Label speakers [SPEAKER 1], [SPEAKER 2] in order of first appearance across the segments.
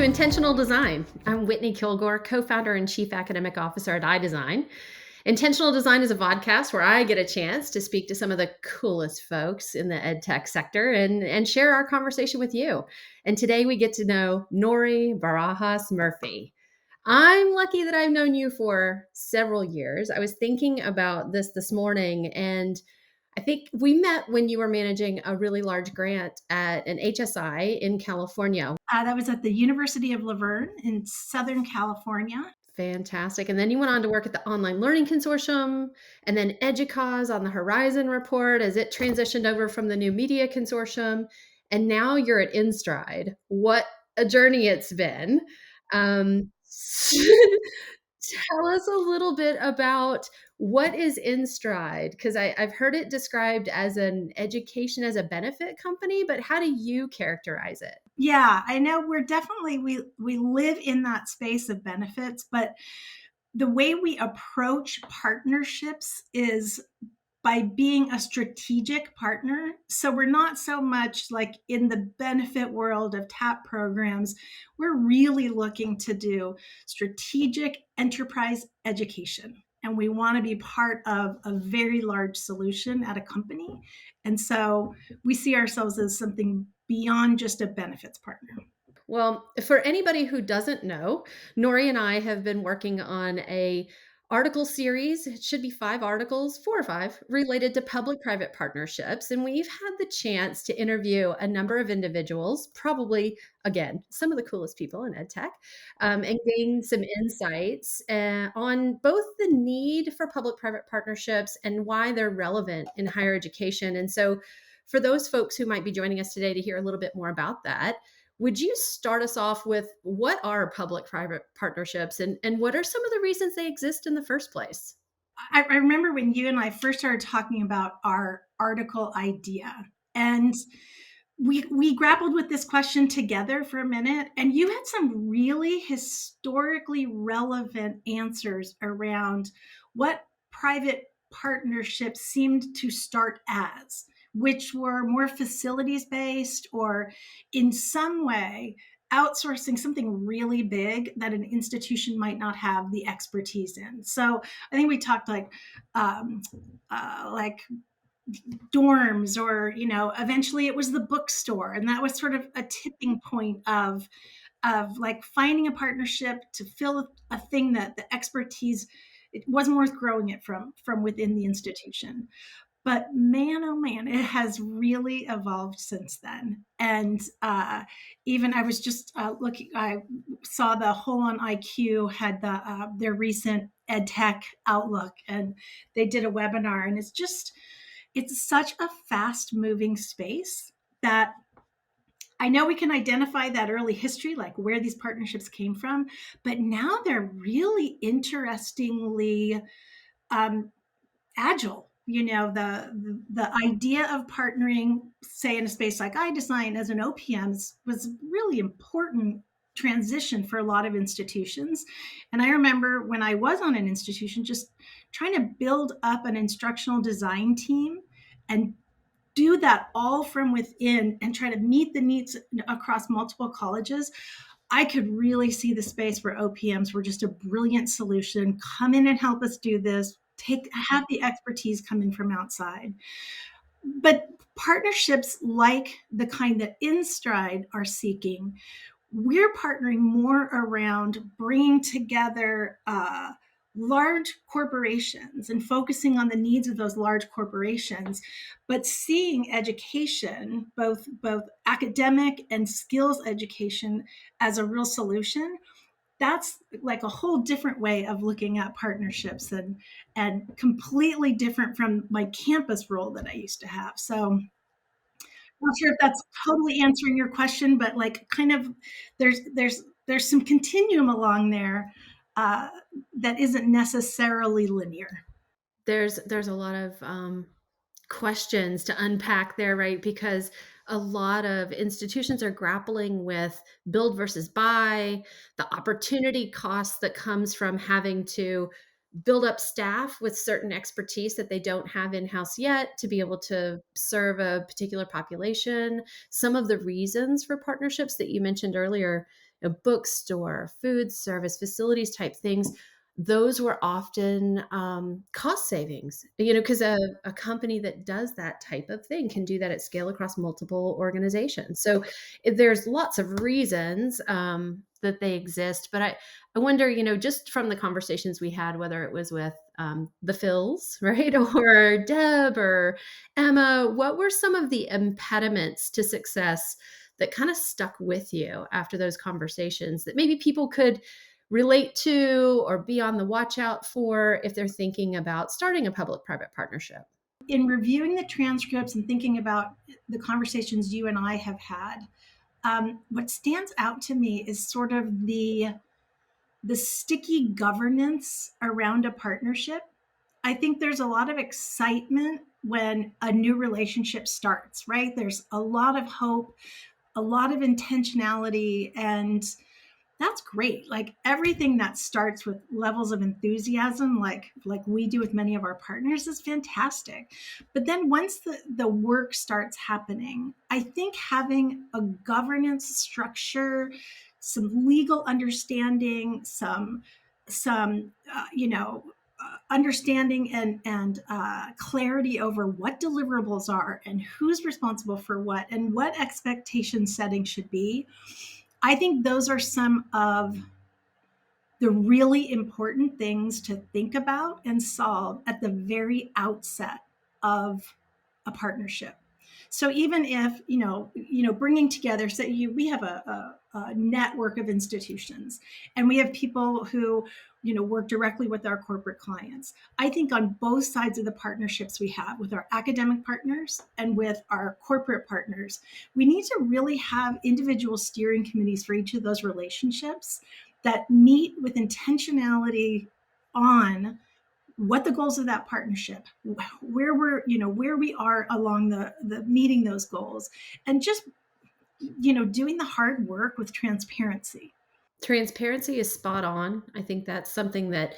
[SPEAKER 1] Intentional Design. I'm Whitney Kilgore, co-founder and chief academic officer at iDesign. Intentional Design is a podcast where I get a chance to speak to some of the coolest folks in the ed tech sector and share our conversation with you. And today we get to know Nori Barajas-Murphy. I'm lucky that I've known you for several years. I was thinking about this morning, and I think we met when you were managing a really large grant at an HSI in California.
[SPEAKER 2] That was at the University of Laverne in Southern California.
[SPEAKER 1] Fantastic. And then you went on to work at the Online Learning Consortium and then EDUCAUSE on the Horizon report as it transitioned over from the New Media Consortium. And now you're at InStride. What a journey it's been. Um, Tell us a little bit about what is InStride, because I've heard it described as an education as a benefit company, but how do you characterize it?
[SPEAKER 2] Yeah, I know we're definitely, we live in that space of benefits, but the way we approach partnerships is by being a strategic partner. So we're not so much like in the benefit world of TAP programs. We're really looking to do strategic enterprise education. And we want to be part of a very large solution at a company. And so we see ourselves as something beyond just a benefits partner.
[SPEAKER 1] Well, for anybody who doesn't know, Nori and I have been working on a article series. It should be 5 articles, 4 or 5, related to public-private partnerships. And we've had the chance to interview a number of individuals, probably, again, some of the coolest people in ed tech, and gain some insights on both the need for public-private partnerships and why they're relevant in higher education. And so for those folks who might be joining us today to hear a little bit more about that, would you start us off with what are public-private partnerships and what are some of the reasons they exist in the first place?
[SPEAKER 2] I remember when you and I first started talking about our article idea, and we grappled with this question together for a minute, and you had some really historically relevant answers around what private partnerships seemed to start as, which were more facilities based or in some way outsourcing something really big that an institution might not have the expertise in. So I think we talked like dorms, or eventually it was the bookstore, and that was sort of a tipping point of like finding a partnership to fill a thing that the expertise, it wasn't worth growing it from within the institution. But man, oh man, it has really evolved since then. And even I was just looking, I saw the Whole on IQ had their recent ed tech outlook, and they did a webinar, and it's such a fast moving space that I know we can identify that early history, like where these partnerships came from, but now they're really interestingly agile. The idea of partnering, say in a space like iDesign as an OPM, was really important transition for a lot of institutions. And I remember when I was on an institution, just trying to build up an instructional design team and do that all from within and try to meet the needs across multiple colleges. I could really see the space where OPMs were just a brilliant solution. Come in and help us do this. Have the expertise come in from outside. But partnerships like the kind that InStride are seeking, we're partnering more around bringing together large corporations and focusing on the needs of those large corporations, but seeing education, both academic and skills education, as a real solution. That's like a whole different way of looking at partnerships, and completely different from my campus role that I used to have. So I'm not sure if that's totally answering your question, but like kind of there's some continuum along there uh, that isn't necessarily linear.
[SPEAKER 1] There's a lot of questions to unpack there, right? Because a lot of institutions are grappling with build versus buy, the opportunity cost that comes from having to build up staff with certain expertise that they don't have in-house yet to be able to serve a particular population. Some of the reasons for partnerships that you mentioned earlier, a bookstore, food service, facilities type things, those were often cost savings, because a company that does that type of thing can do that at scale across multiple organizations. So there's lots of reasons that they exist. But I wonder, just from the conversations we had, whether it was with the Phils, right, or Deb or Emma, what were some of the impediments to success that kind of stuck with you after those conversations that maybe people could relate to or be on the watch out for if they're thinking about starting a public private partnership?
[SPEAKER 2] In reviewing the transcripts and thinking about the conversations you and I have had, what stands out to me is sort of the sticky governance around a partnership. I think there's a lot of excitement when a new relationship starts, right? There's a lot of hope, a lot of intentionality, and that's great. Like everything that starts with levels of enthusiasm, like we do with many of our partners, is fantastic. But then once the work starts happening, I think having a governance structure, some legal understanding, some understanding and clarity over what deliverables are and who's responsible for what and what expectation setting should be. I think those are some of the really important things to think about and solve at the very outset of a partnership. So even if bringing together, so we have a network of institutions, and we have people who work directly with our corporate clients. I think on both sides of the partnerships we have with our academic partners and with our corporate partners, we need to really have individual steering committees for each of those relationships that meet with intentionality on what the goals of that partnership, where we are along the meeting those goals, and just doing the hard work with transparency.
[SPEAKER 1] Transparency is spot on. I think that's something that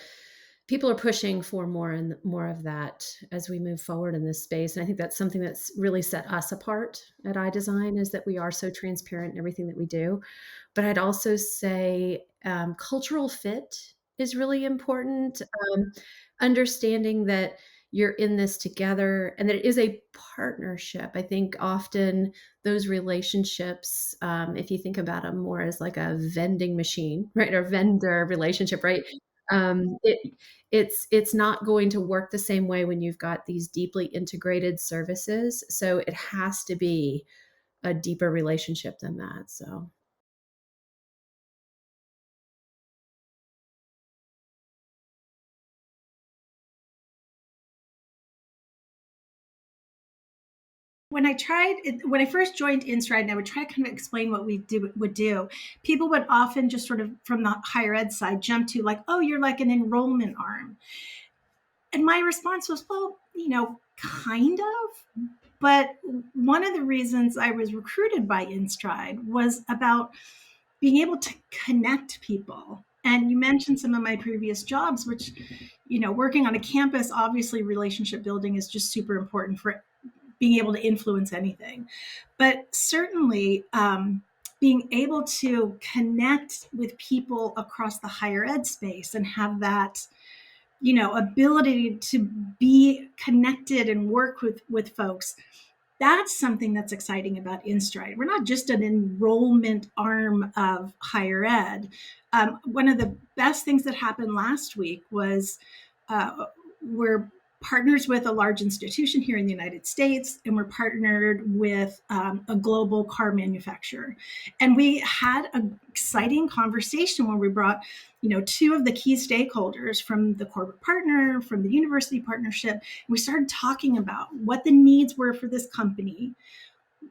[SPEAKER 1] people are pushing for more and more of that as we move forward in this space. And I think that's something that's really set us apart at iDesign, is that we are so transparent in everything that we do. But I'd also say cultural fit is really important. Understanding that you're in this together and that it is a partnership. I think often those relationships, if you think about them more as like a vending machine, right, or vendor relationship, right? It's not going to work the same way when you've got these deeply integrated services. So it has to be a deeper relationship than that. So
[SPEAKER 2] When I first joined InStride, and I would try to kind of explain what would do, people would often just sort of from the higher ed side jump to like, oh, you're like an enrollment arm. And my response was, well, kind of. But one of the reasons I was recruited by InStride was about being able to connect people. And you mentioned some of my previous jobs, which, working on a campus, obviously relationship building is just super important for being able to influence anything. But certainly, being able to connect with people across the higher ed space and have that ability to be connected and work with folks, that's something that's exciting about InStride. We're not just an enrollment arm of higher ed. One of the best things that happened last week was we're partners with a large institution here in the United States, and we're partnered with a global car manufacturer. And we had an exciting conversation where we brought, two of the key stakeholders from the corporate partner, from the university partnership. We started talking about what the needs were for this company,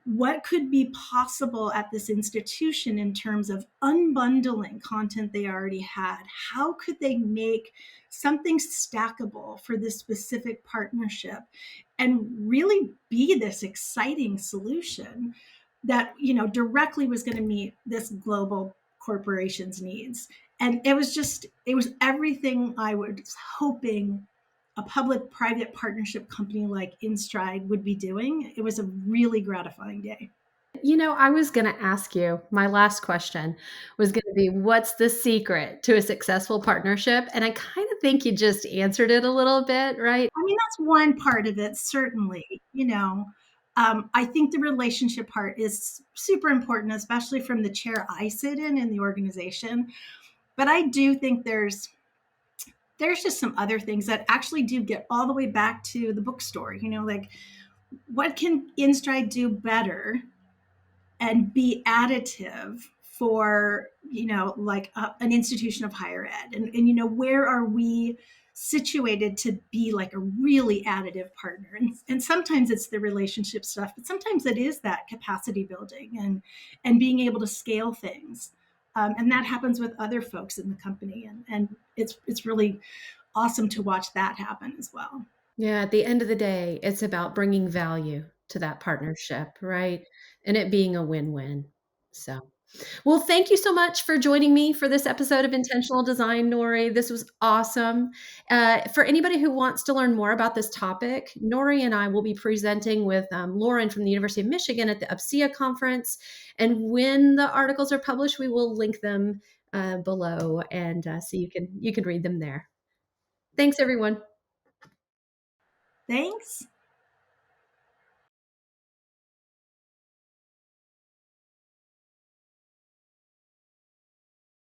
[SPEAKER 2] what could be possible at this institution in terms of unbundling content they already had. How could they make something stackable for this specific partnership and really be this exciting solution that directly was going to meet this global corporation's needs. And it was everything I was hoping a public private partnership company like InStride would be doing. It was a really gratifying day.
[SPEAKER 1] I was gonna ask you, my last question was gonna be, what's the secret to a successful partnership? And I kinda think you just answered it a little bit, right?
[SPEAKER 2] I mean, that's one part of it, certainly. I think the relationship part is super important, especially from the chair I sit in the organization. But I do think there's just some other things that actually do get all the way back to the bookstore. Like what can InStride do better and be additive for like an institution of higher ed, and where are we situated to be like a really additive partner, and sometimes it's the relationship stuff, but sometimes it is that capacity building and being able to scale things, and that happens with other folks in the company, and it's really awesome to watch that happen as well.
[SPEAKER 1] Yeah, at the end of the day, it's about bringing value to that partnership, right? And it being a win-win. So, well, thank you so much for joining me for this episode of Intentional Design, Nori. This was awesome. For anybody who wants to learn more about this topic, Nori and I will be presenting with Lauren from the University of Michigan at the UPSIA conference. And when the articles are published, we will link them below, and so you can read them there. Thanks, everyone.
[SPEAKER 2] Thanks.